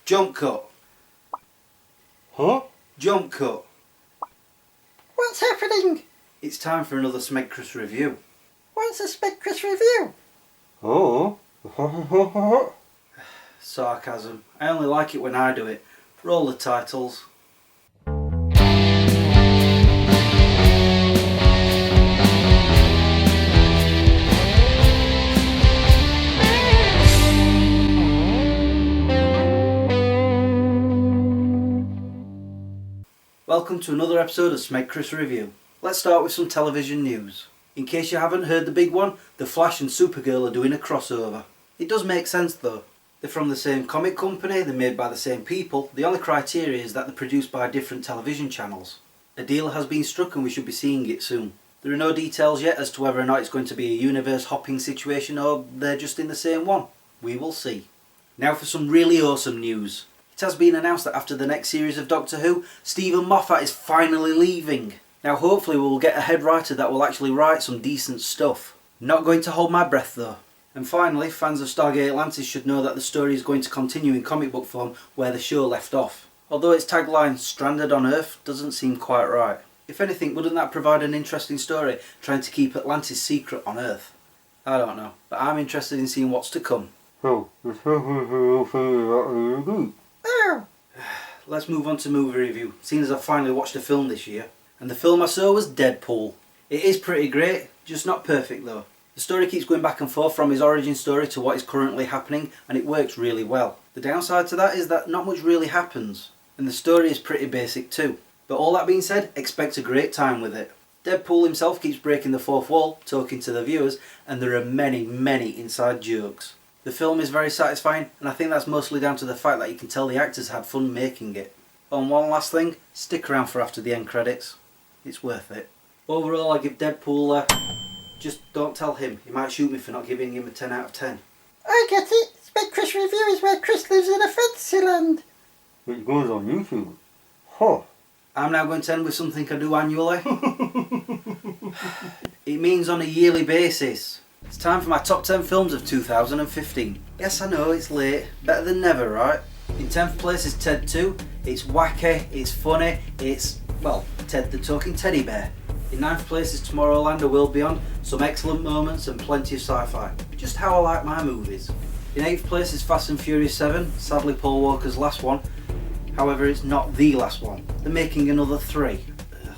Jump cut. Huh? Jump cut. What's happening? It's time for another SmegChris review. What's a SmegChris review? Oh. Sarcasm. I only like it when I do it. Roll the titles. Welcome to another episode of SmegChris Review. Let's start with some television news. In case you haven't heard the big one, The Flash and Supergirl are doing a crossover. It does make sense though. They're from the same comic company, they're made by the same people, the only criteria is that they're produced by different television channels. A deal has been struck and we should be seeing it soon. There are no details yet as to whether or not it's going to be a universe hopping situation or they're just in the same one. We will see. Now for some really awesome news. It has been announced that after the next series of Doctor Who, Stephen Moffat is finally leaving. Now hopefully we will get a head writer that will actually write some decent stuff. Not going to hold my breath though. And finally, fans of Stargate Atlantis should know that the story is going to continue in comic book form where the show left off. Although its tagline, Stranded on Earth, doesn't seem quite right. If anything, wouldn't that provide an interesting story trying to keep Atlantis secret on Earth? I don't know, but I'm interested in seeing what's to come. So, Oh, Let's move on to movie review, seeing as I finally watched a film this year. And the film I saw was Deadpool. It is pretty great, just not perfect though. The story keeps going back and forth from his origin story to what is currently happening, and it works really well. The downside to that is that not much really happens, and the story is pretty basic too. But all that being said, expect a great time with it. Deadpool himself keeps breaking the fourth wall, talking to the viewers, and there are many inside jokes. The film is very satisfying, and I think that's mostly down to the fact that you can tell the actors had fun making it. And one last thing, stick around for after the end credits. It's worth it. Overall, I give Deadpool just don't tell him. He might shoot me for not giving him a 10 out of 10. I get it. SmegChris review is where Chris lives in a fantasy land. it goes on YouTube. Huh. I'm now going to end with something I do annually. It means on a yearly basis. It's time for my top 10 films of 2015. Yes, I know, it's late. Better than never, right? In 10th place is Ted 2. It's wacky, it's funny, it's, well, Ted the Talking Teddy Bear. In 9th place is Tomorrowland A World Beyond. Some excellent moments and plenty of sci-fi. Just how I like my movies. In 8th place is Fast and Furious 7. Sadly Paul Walker's last one. However, it's not the last one. They're making another 3. Ugh.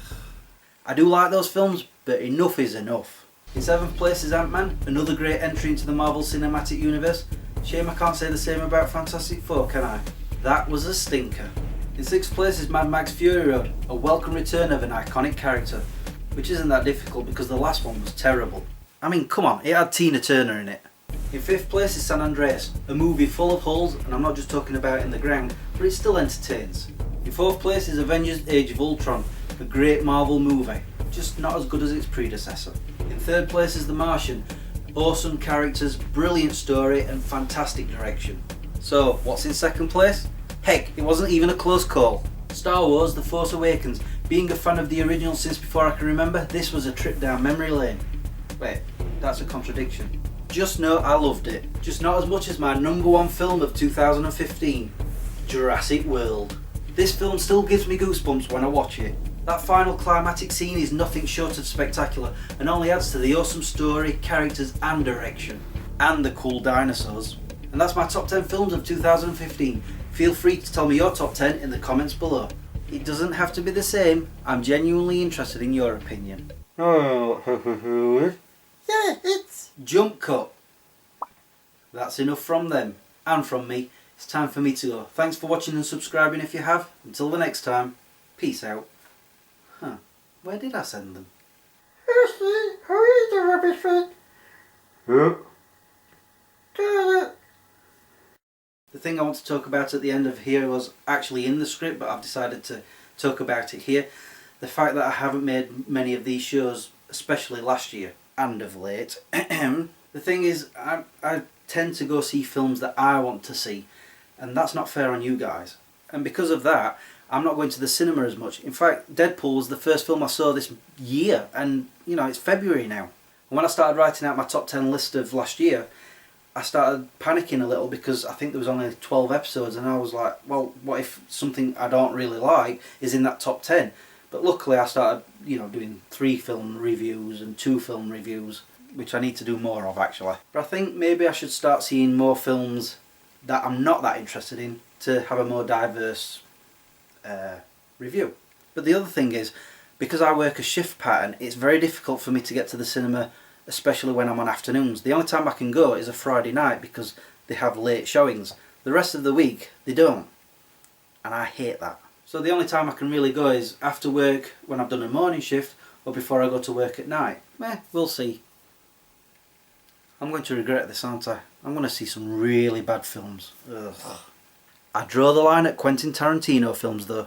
I do like those films, but enough is enough. In 7th place is Ant-Man, another great entry into the Marvel Cinematic Universe. Shame I can't say the same about Fantastic Four, can I? That was a stinker. In 6th place is Mad Max Fury Road, a welcome return of an iconic character. Which isn't that difficult because the last one was terrible. I mean, come on, it had Tina Turner in it. In 5th place is San Andreas, a movie full of holes, and I'm not just talking about in the ground, but it still entertains. In 4th place is Avengers Age of Ultron, a great Marvel movie, just not as good as its predecessor. In 3rd place is The Martian, awesome characters, brilliant story and fantastic direction. So, what's in 2nd place? Heck, it wasn't even a close call. Star Wars The Force Awakens. Being a fan of the original since before I can remember, this was a trip down memory lane. Wait, that's a contradiction. Just know I loved it. Just not as much as my #1 film of 2015, Jurassic World. This film still gives me goosebumps when I watch it. That final climatic scene is nothing short of spectacular and only adds to the awesome story, characters and direction. And the cool dinosaurs. And that's my top 10 films of 2015. Feel free to tell me your top 10 in the comments below. It doesn't have to be the same, I'm genuinely interested in your opinion. Oh, yeah, it's... Jump cut. That's enough from them, and from me. It's time for me to go. Thanks for watching and subscribing if you have. Until the next time, peace out. Huh, where did I send them? Who is the rubbish thing? yeah. The thing I want to talk about at the end of here was actually in the script, but I've decided to talk about it here. The fact that I haven't made many of these shows, especially last year and of late. The thing is, I tend to go see films that I want to see, and that's not fair on you guys. And because of that, I'm not going to the cinema as much. In fact, Deadpool was the first film I saw this year, and you know, it's February now. And when I started writing out my top 10 list of last year, I started panicking a little because I think there was only 12 episodes, and I was like, well, what if something I don't really like is in that top 10? But luckily I started, doing 3 film reviews and 2 film reviews, which I need to do more of actually. But I think maybe I should start seeing more films that I'm not that interested in to have a more diverse review. But the other thing is, because I work a shift pattern, it's very difficult for me to get to the cinema, especially when I'm on afternoons. The only time I can go is a Friday night because they have late showings. The rest of the week they don't, and I hate that. So the only time I can really go is after work when I've done a morning shift, or before I go to work at night. We'll see. I'm going to regret this, aren't I? I'm going to see some really bad films. Ugh. I draw the line at Quentin Tarantino films though.